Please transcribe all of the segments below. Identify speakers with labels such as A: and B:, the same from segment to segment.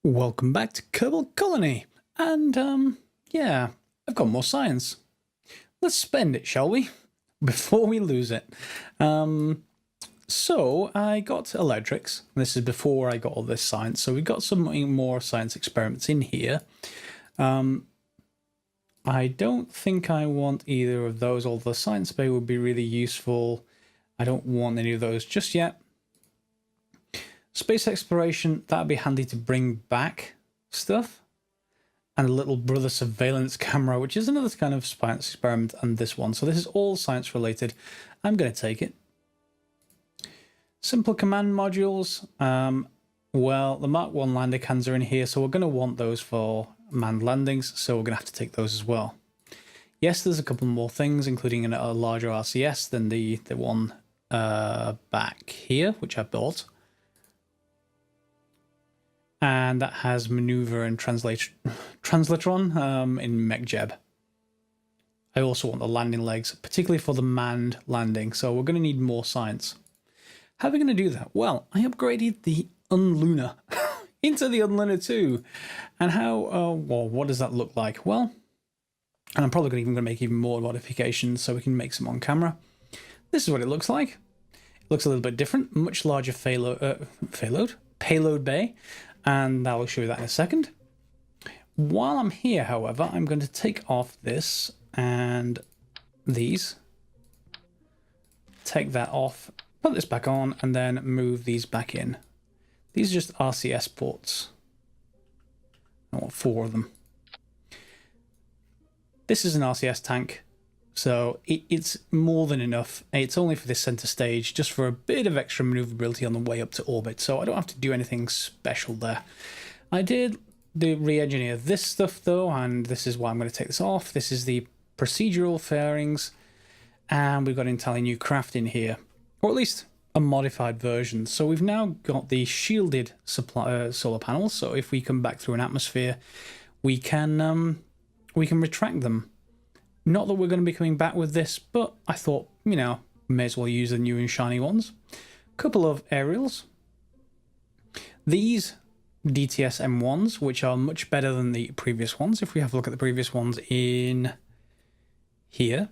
A: Welcome back to KerbalKolony, and yeah, I've got more science. Let's spend it, shall we? Before we lose it. So I got electrics. This is before I got all this science, so we've got some more science experiments in here. I don't think I want either of those, although the science bay would be really useful. I don't want any of those just yet. Space exploration, that'd be handy to bring back stuff. And a little brother surveillance camera, which is another kind of science experiment, and this one. So this is all science related. I'm going to take it. Simple command modules. Well, the Mark 1 lander cans are in here, so we're going to want those for manned landings, so we're going to have to take those as well. Yes, there's a couple more things, including a larger RCS than the one back here, which I bought. And that has maneuver and translatron in MechJeb. I also want the landing legs, particularly for the manned landing, so we're going to need more science. How are we going to do that? Well, I upgraded the Unlunar into the Unlunar 2. And how, well, what does that look like? Well, and I'm probably going to make even more modifications so we can make some on camera. This is what it looks like. It looks a little bit different, much larger payload bay. And I will show you that in a second. While I'm here, however, I'm going to take off this and these. Take that off, put this back on, and then move these back in. These are just RCS ports. I want 4 of them. This is an RCS tank, so it's more than enough. It's only for this center stage, just for a bit of extra maneuverability on the way up to orbit, so I don't have to do anything special there. I did re-engineer this stuff though, and this is why I'm going to take this off. This is the procedural fairings, and we've got an entirely new craft in here, or at least a modified version. So we've now got the shielded solar panels, so if we come back through an atmosphere, we can retract them. Not that we're going to be coming back with this, but I thought, you know, may as well use the new and shiny ones. Couple of aerials. These DTS M1s, which are much better than the previous ones. If we have a look at the previous ones in here.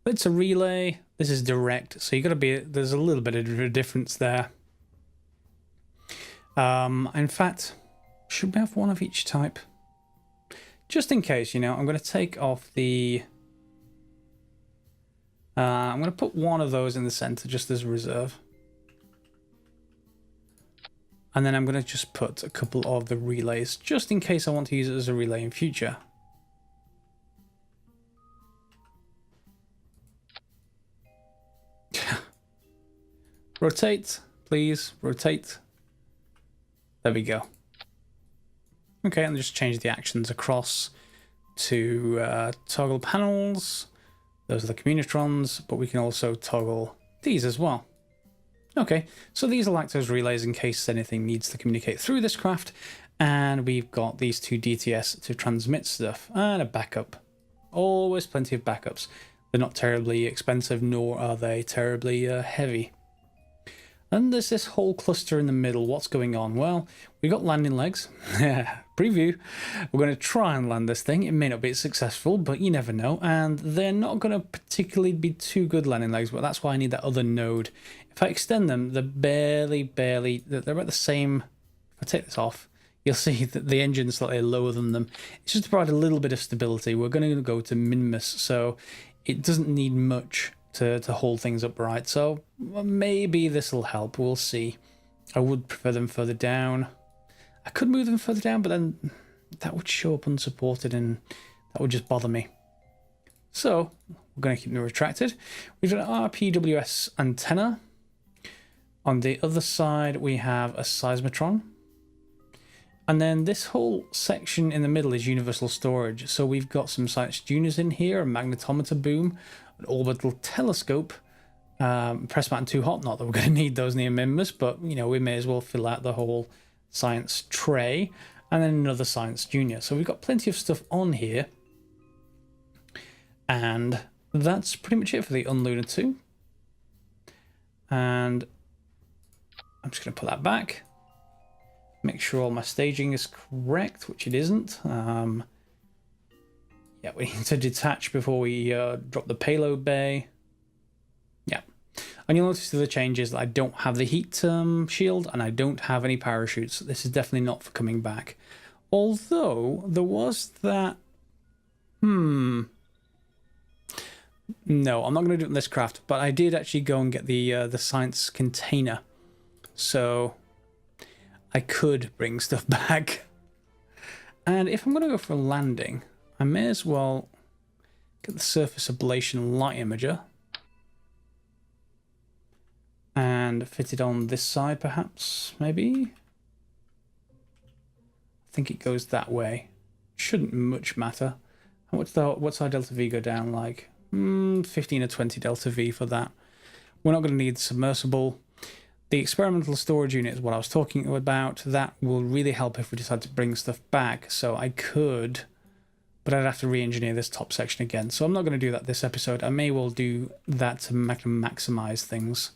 A: It's a relay. This is direct, so you got to be, there's a little bit of a difference there. In fact, should we have one of each type? Just in case, you know, I'm going to take off the... I'm going to put one of those in the center just as a reserve. And then I'm going to just put a couple of the relays, just in case I want to use it as a relay in future. Rotate, please, rotate. There we go. Okay, and just change the actions across to toggle panels. Those are the communitrons, but we can also toggle these as well. Okay, so these are lactose relays in case anything needs to communicate through this craft. And we've got these 2 DTS to transmit stuff and a backup. Always plenty of backups. They're not terribly expensive, nor are they terribly heavy. And there's this whole cluster in the middle. What's going on? Well, we've got landing legs. Preview. We're going to try and land this thing. It may not be successful, but you never know. And they're not going to particularly be too good landing legs, but that's why I need that other node. If I extend them, they're barely, they're at the same... If I take this off, you'll see that the engine's slightly lower than them. It's just to provide a little bit of stability. We're going to go to Minmus, so it doesn't need much to hold things upright, so maybe this will help. We'll see. I would prefer them further down. I could move them further down, but then that would show up unsupported and that would just bother me. So we're going to keep them retracted. We've got an RPWS antenna. On the other side we have a seismotron. And then this whole section in the middle is universal storage. So we've got some science tuners in here, a magnetometer boom, an orbital telescope, press button too hot, not that we're going to need those near Minmus, but you know, we may as well fill out the whole science tray, and then another science junior. So we've got plenty of stuff on here, and that's pretty much it for the Unlunar 2. And I'm just going to put that back. Make sure all my staging is correct, which it isn't. Yeah, we need to detach before we drop the payload bay. Yeah. And you'll notice the changes that I don't have the heat shield and I don't have any parachutes. This is definitely not for coming back. Although there was that... No, I'm not going to do it in this craft, but I did actually go and get the science container. So I could bring stuff back. And if I'm going to go for a landing, I may as well get the surface ablation light imager and fit it on this side, perhaps, maybe? I think it goes that way. Shouldn't much matter. What's our delta V go down like? 15 or 20 delta V for that. We're not going to need the submersible. The experimental storage unit is what I was talking about. That will really help if we decide to bring stuff back. So I could, but I'd have to re-engineer this top section again. So I'm not going to do that this episode. I may well do that to maximize things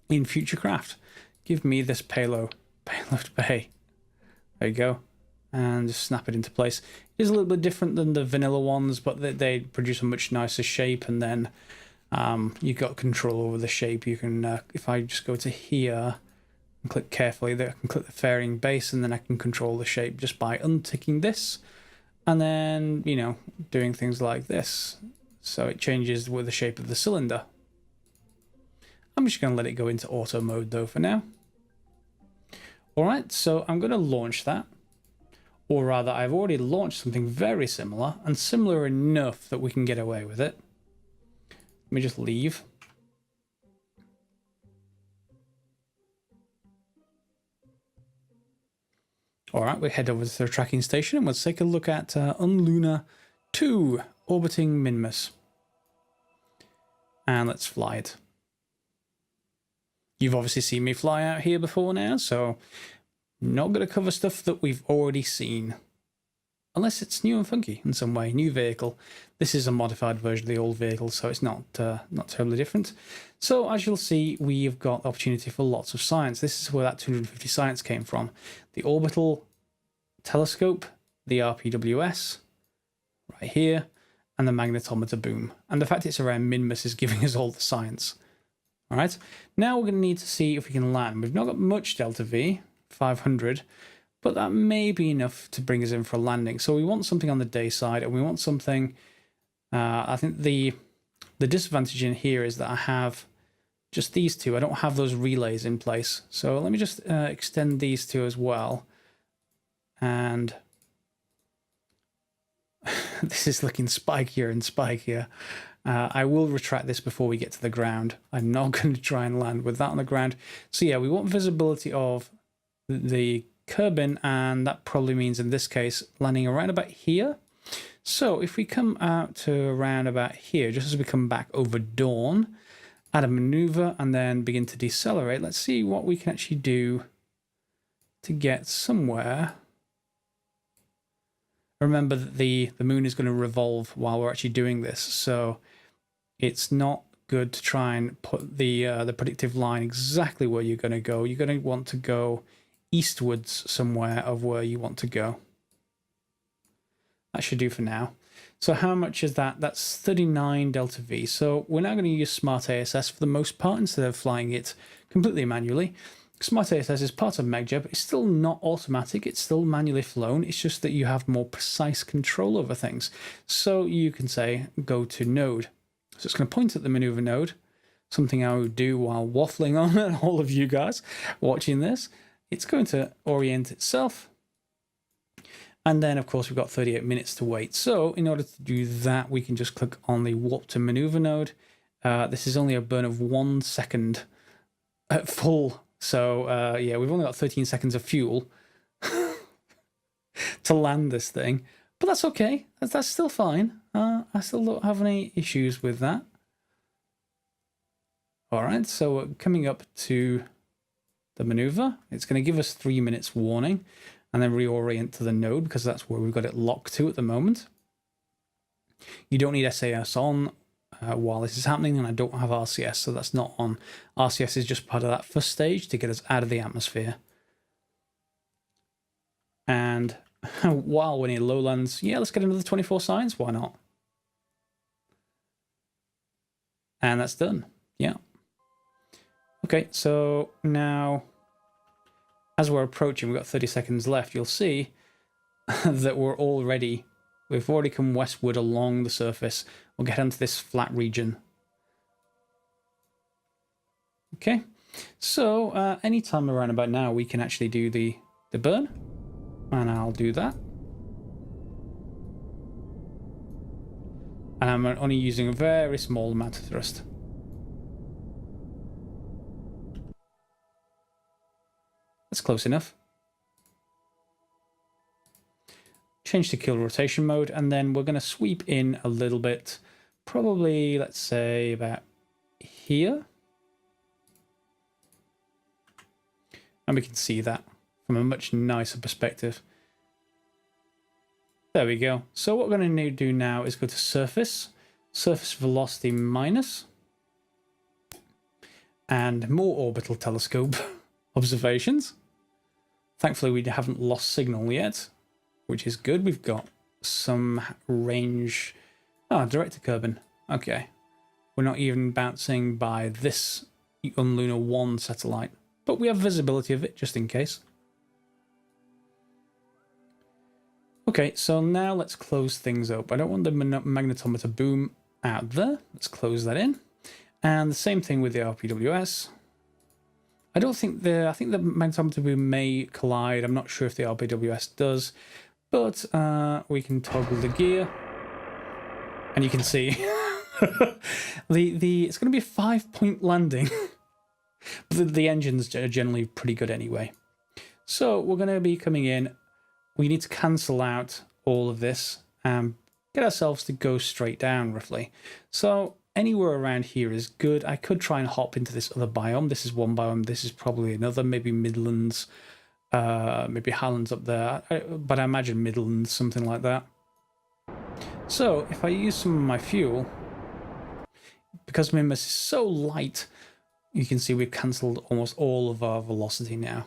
A: in future craft. Give me this payload bay. There you go. And just snap it into place. It is a little bit different than the vanilla ones, but they produce a much nicer shape, and then you've got control over the shape. You can, if I just go to here and click carefully, I can click the fairing base, and then I can control the shape just by unticking this, and then, you know, doing things like this. So it changes with the shape of the cylinder. I'm just going to let it go into auto mode though for now. Alright, so I'm going to launch that. Or rather, I've already launched something very similar, and similar enough that we can get away with it. Let me just leave. Alright, we head over to the tracking station and let's take a look at Unluna 2, orbiting Minmus. And let's fly it. You've obviously seen me fly out here before now, so not going to cover stuff that we've already seen. Unless it's new and funky in some way. New vehicle. This is a modified version of the old vehicle, so it's not terribly different. So as you'll see, we've got the opportunity for lots of science. This is where that 250 science came from. The orbital telescope, the RPWS, right here, and the magnetometer boom. And the fact it's around Minmus is giving us all the science. Alright, now we're going to need to see if we can land. We've not got much delta V, 500, but that may be enough to bring us in for a landing. So we want something on the day side, and we want something... I think the disadvantage in here is that I have just these two. I don't have those relays in place. So let me just extend these two as well. And this is looking spikier and spikier. I will retract this before we get to the ground. I'm not going to try and land with that on the ground. So yeah, we want visibility of the Kerbin, and that probably means in this case landing around about here. So if we come out to around about here, just as we come back over dawn, add a maneuver and then begin to decelerate, let's see what we can actually do to get somewhere. Remember that the moon is going to revolve while we're actually doing this, so it's not good to try and put the predictive line exactly where you're going to go. You're going to want to go eastwards somewhere of where you want to go. That should do for now. So how much is that? That's 39 delta V. So we're now going to use Smart ASS for the most part instead of flying it completely manually. Smart ASS is part of MechJet, but it's still not automatic. It's still manually flown. It's just that you have more precise control over things. So you can say, go to node. So it's going to point at the maneuver node, something I would do while waffling on at all of you guys watching this. It's going to orient itself. And then, of course, we've got 38 minutes to wait. So in order to do that, we can just click on the warp to maneuver node. This is only a burn of 1 second at full. So, yeah, we've only got 13 seconds of fuel to land this thing. But that's okay. That's still fine. I still don't have any issues with that. All right, so we're coming up to the maneuver. It's going to give us 3 minutes warning and then reorient to the node because that's where we've got it locked to at the moment. You don't need SAS on while this is happening, and I don't have RCS, so that's not on. RCS is just part of that first stage to get us out of the atmosphere. And while we're near lowlands, yeah, let's get another 24 signs. Why not? And that's done. Yeah. Okay, so now, as we're approaching, we've got 30 seconds left. You'll see that we've already come westward along the surface. We'll get onto this flat region. Okay, so anytime around about now, we can actually do the burn. And I'll do that. And I'm only using a very small amount of thrust. That's close enough. Change to kill rotation mode, and then we're going to sweep in a little bit. Probably, let's say, about here. And we can see that from a much nicer perspective. There we go. So what we're going to do now is go to surface velocity minus, and more orbital telescope observations. Thankfully, we haven't lost signal yet, which is good. We've got some range. Ah, direct to Kerbin. Okay. We're not even bouncing by this Unlunar 1 satellite, but we have visibility of it just in case. Okay, so now let's close things up. I don't want the magnetometer boom out there. Let's close that in. And the same thing with the RPWS. I think the magnetometer boom may collide. I'm not sure if the RPWS does, but we can toggle the gear, and you can see it's going to be a 5-point landing, but the engines are generally pretty good anyway. So we're going to be coming in. We need to cancel out all of this and get ourselves to go straight down roughly. So anywhere around here is good. I could try and hop into this other biome. This is one biome. This is probably another. Maybe Midlands. Maybe Highlands up there. But I imagine Midlands, something like that. So if I use some of my fuel, because Minmus is so light, you can see we've cancelled almost all of our velocity now.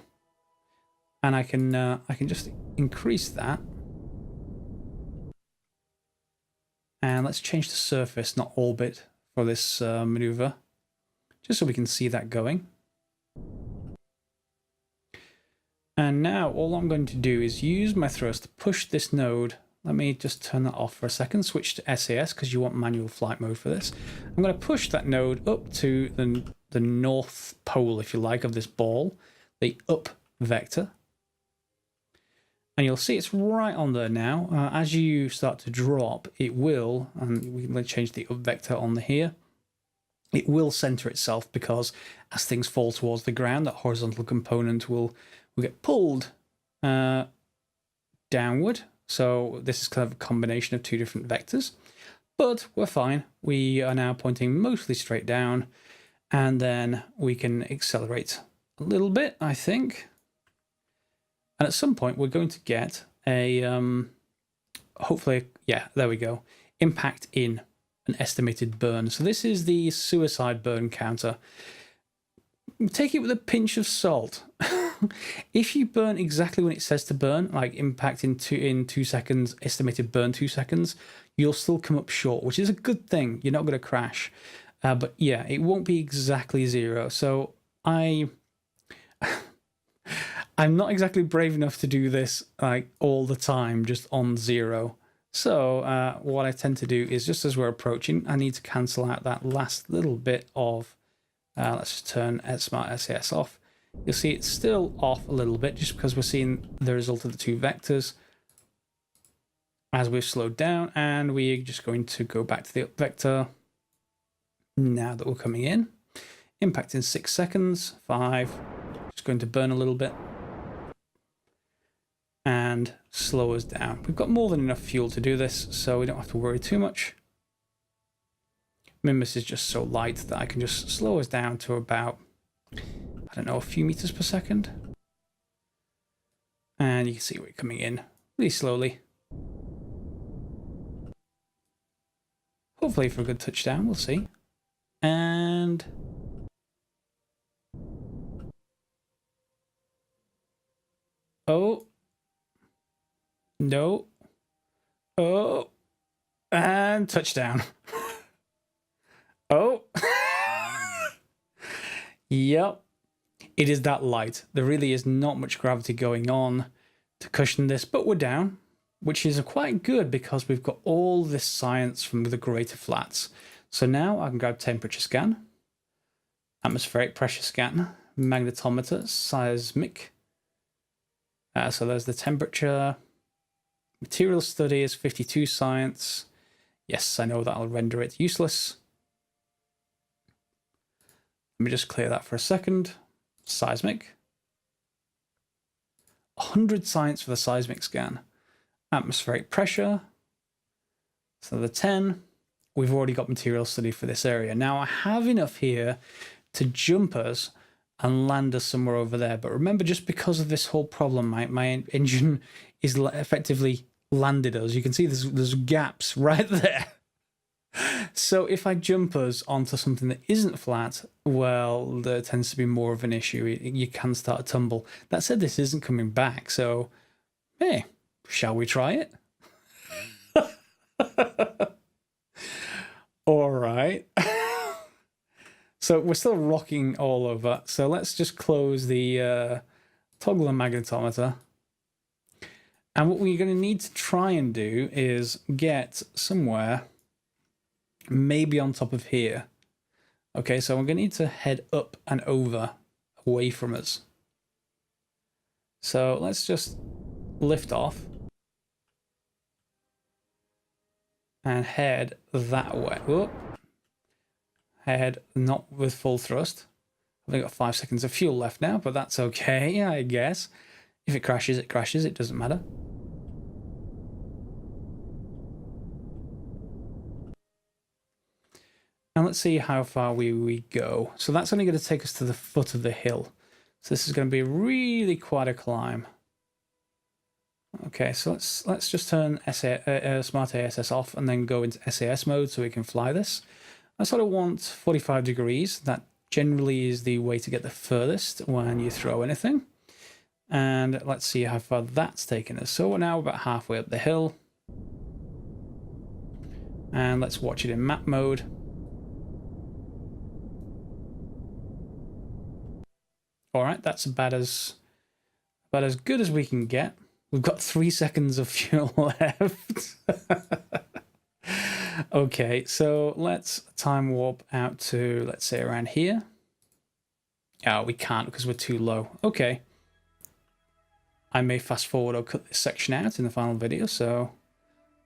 A: And I can just increase that. And let's change to surface, not orbit, for this maneuver, just so we can see that going. And now all I'm going to do is use my thrust to push this node. Let me just turn that off for a second, switch to SAS because you want manual flight mode for this. I'm going to push that node up to the north pole, if you like, of this ball, the up vector. And you'll see it's right on there now. As you start to drop, it will, and we can change the up vector on here, it will center itself, because as things fall towards the ground, that horizontal component will get pulled downward. So this is kind of a combination of two different vectors. But we're fine. We are now pointing mostly straight down, and then we can accelerate a little bit, I think. And at some point, we're going to get a, hopefully, yeah, there we go, impact in an estimated burn. So this is the suicide burn counter. Take it with a pinch of salt. If you burn exactly when it says to burn, like impact in 2 seconds, estimated burn 2 seconds, you'll still come up short, which is a good thing. You're not going to crash. But yeah, it won't be exactly 0. So I'm not exactly brave enough to do this like all the time, just on 0. So what I tend to do is, just as we're approaching, I need to cancel out that last little bit of, let's just turn Smart SAS off. You'll see it's still off a little bit, just because we're seeing the result of the two vectors as we've slowed down, and we're just going to go back to the up vector now that we're coming in. Impact in 6 seconds, 5, just going to burn a little bit, and slow us down. We've got more than enough fuel to do this, so we don't have to worry too much. Minmus is just so light that I can just slow us down to about, I don't know, a few meters per second. And you can see we're coming in really slowly. Hopefully for a good touchdown, we'll see. And oh, No. Oh. And touchdown. Oh. Yep. It is that light. There really is not much gravity going on to cushion this, but we're down, which is quite good because we've got all this science from the greater flats. So now I can grab temperature scan, atmospheric pressure scan, magnetometer, seismic. So there's the temperature. Material study is 52 science. Yes, I know that'll render it useless. Let me just clear that for a second. Seismic. 100 science for the seismic scan. Atmospheric pressure. So the 10. We've already got material study for this area. Now I have enough here to jump us and land us somewhere over there. But remember, just because of this whole problem, my engine is effectively landed us. You can see there's gaps right there. So if I jump us onto something that isn't flat, well, there tends to be more of an issue. You can start a tumble. That said, this isn't coming back, so hey, shall we try it? All right. So we're still rocking all over. So let's just close the toggle the magnetometer. And what we're going to need to try and do is get somewhere maybe on top of here. Okay, so we're going to need to head up and over away from us. So let's just lift off and head that way. Whoop. Head not with full thrust. I've only got 5 seconds of fuel left now, but that's okay, I guess. If it crashes, it crashes. It doesn't matter. And let's see how far we go. So that's only going to take us to the foot of the hill. So this is going to be really quite a climb. Okay, so let's just turn Smart ASS off and then go into SAS mode so we can fly this. I sort of want 45 degrees. That generally is the way to get the furthest when you throw anything. And let's see how far that's taken us. So we're now about halfway up the hill. And let's watch it in map mode. All right, that's about as good as we can get. We've got 3 seconds of fuel left. Okay, so let's time warp out to, let's say, around here. Oh, we can't because we're too low. Okay. I may fast forward or cut this section out in the final video,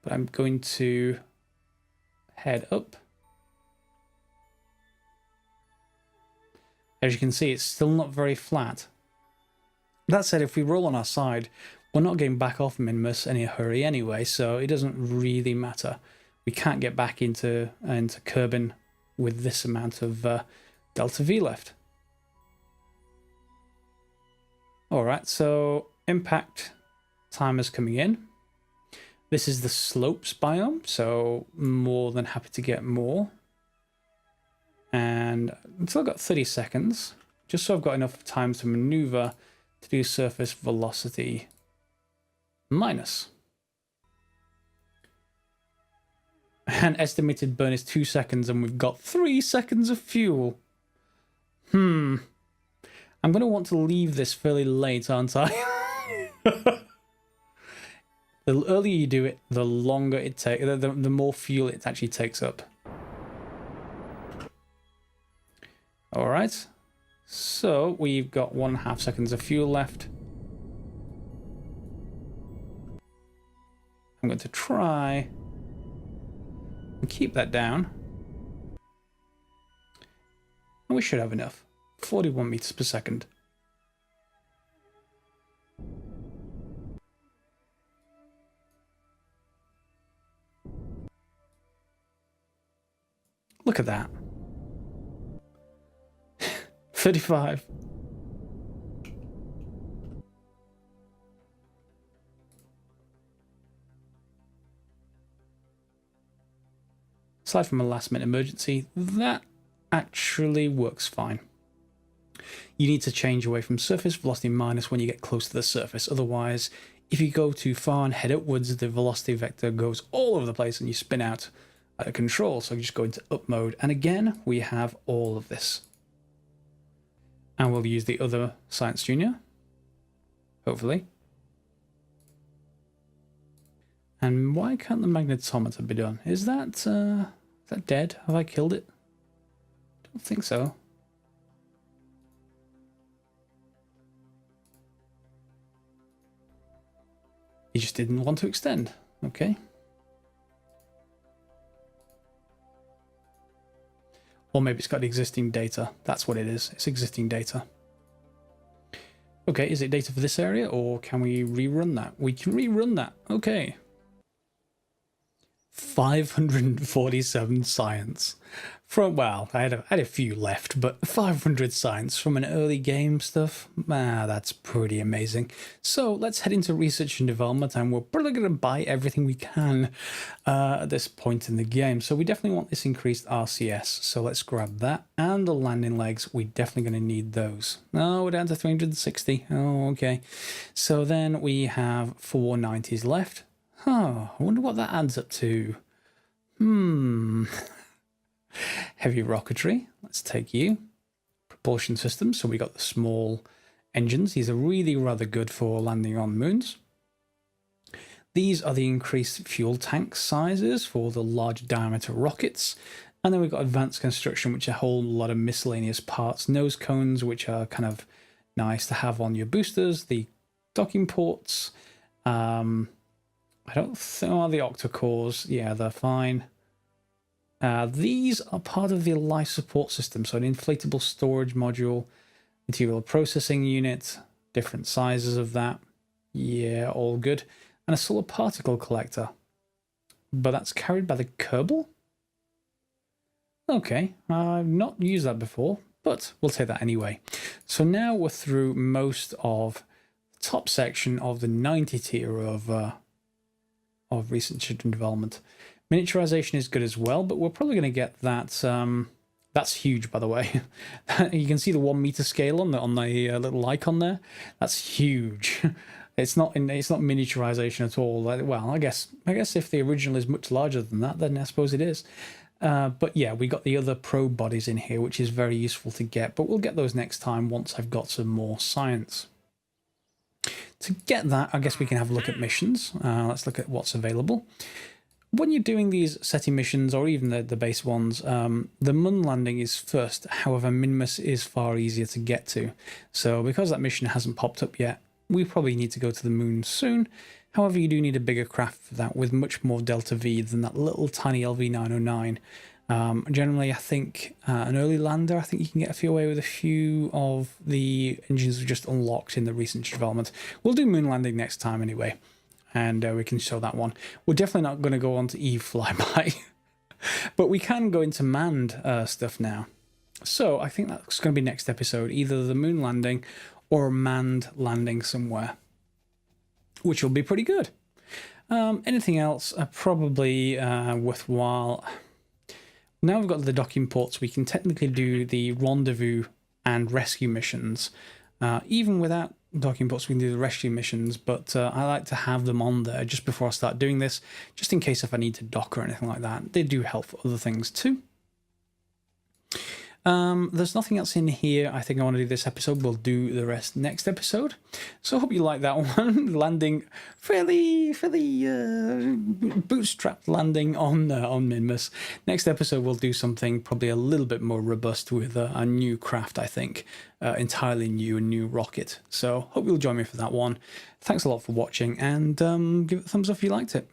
A: but I'm going to head up. As you can see, it's still not very flat. That said, if we roll on our side, we're not getting back off Minmus in a hurry anyway, so it doesn't really matter. We can't get back into Kerbin with this amount of delta V left. All right, so impact timer's coming in. This is the slopes biome, so more than happy to get more. And I've still got 30 seconds, just so I've got enough time to maneuver to do surface velocity minus. And estimated burn is 2 seconds, and we've got 3 seconds of fuel. I'm going to want to leave this fairly late, aren't I? The earlier you do it, the longer it takes, the more fuel it actually takes up. All right, so we've got 1.5 seconds of fuel left. I'm going to try and keep that down. And we should have enough. 41 meters per second. Look at that. 35. Aside from a last-minute emergency, that actually works fine. You need to change away from surface velocity minus when you get close to the surface. Otherwise, If you go too far and head upwards, the velocity vector goes all over the place and you spin out out of control. So just go into up mode. And again, we have all of this. And we'll use the other Science Junior, hopefully. And why can't the magnetometer be done? Is that dead? Have I killed it? Don't think so. He just didn't want to extend. Okay. Or maybe it's got existing data. That's what it is. It's existing data. Okay, is it data for this area, or can we rerun that? We can rerun that. Okay. 547 science from, well, I had a few left, but 500 science from an early game stuff. That's pretty amazing. So let's head into research and development, and we're probably going to buy everything we can at this point in the game. So we definitely want this increased RCS. So let's grab that, and the landing legs. We're definitely going to need those. Oh, we're down to 360. Oh, okay. So then we have 490s left. Oh, I wonder what that adds up to. Heavy rocketry. Let's take you. Propulsion systems. So we got the small engines. These are really rather good for landing on moons. These are the increased fuel tank sizes for the large diameter rockets. And then we've got advanced construction, which are a whole lot of miscellaneous parts. Nose cones, which are kind of nice to have on your boosters. The docking ports. I don't think, oh, the octa-cores, yeah, they're fine. These are part of the life support system, so an inflatable storage module, material processing unit, different sizes of that. Yeah, all good. And a solar particle collector. But that's carried by the Kerbal? Okay, I've not used that before, but we'll take that anyway. So now we're through most of the top section of the 90 tier of research and development. Miniaturization is good as well, but we're probably going to get that. That's huge, by the way. You can see the 1 meter scale on the little icon there. That's huge. It's not miniaturization at all. Well, I guess if the original is much larger than that, then I suppose it is. But yeah, we got the other probe bodies in here, which is very useful to get. But we'll get those next time once I've got some more science. To get that, I guess we can have a look at missions. Let's look at what's available. When you're doing these SETI missions, or even the base ones, the moon landing is first. However, Minmus is far easier to get to. So because that mission hasn't popped up yet, we probably need to go to the moon soon. However, you do need a bigger craft for that with much more delta V than that little tiny LV909. Generally, I think an early lander, I think you can get away with a few of the engines we've just unlocked in the research development. We'll do moon landing next time anyway, and we can show that one. We're definitely not going to go on to Eve flyby, but we can go into manned stuff now. So I think that's going to be next episode, either the moon landing or a manned landing somewhere, which will be pretty good. Anything else probably worthwhile? Now we've got the docking ports, we can technically do the rendezvous and rescue missions. Even without docking ports, we can do the rescue missions, but I like to have them on there just before I start doing this, just in case if I need to dock or anything like that. They do help for other things too. There's nothing else in here. I think I want to do this episode. We'll do the rest next episode. So I hope you like that one. Landing fairly bootstrapped landing on Minmus. Next episode we'll do something probably a little bit more robust with a new craft, I think. Entirely new, a new rocket. So hope you'll join me for that one. Thanks a lot for watching, and give it a thumbs up if you liked it.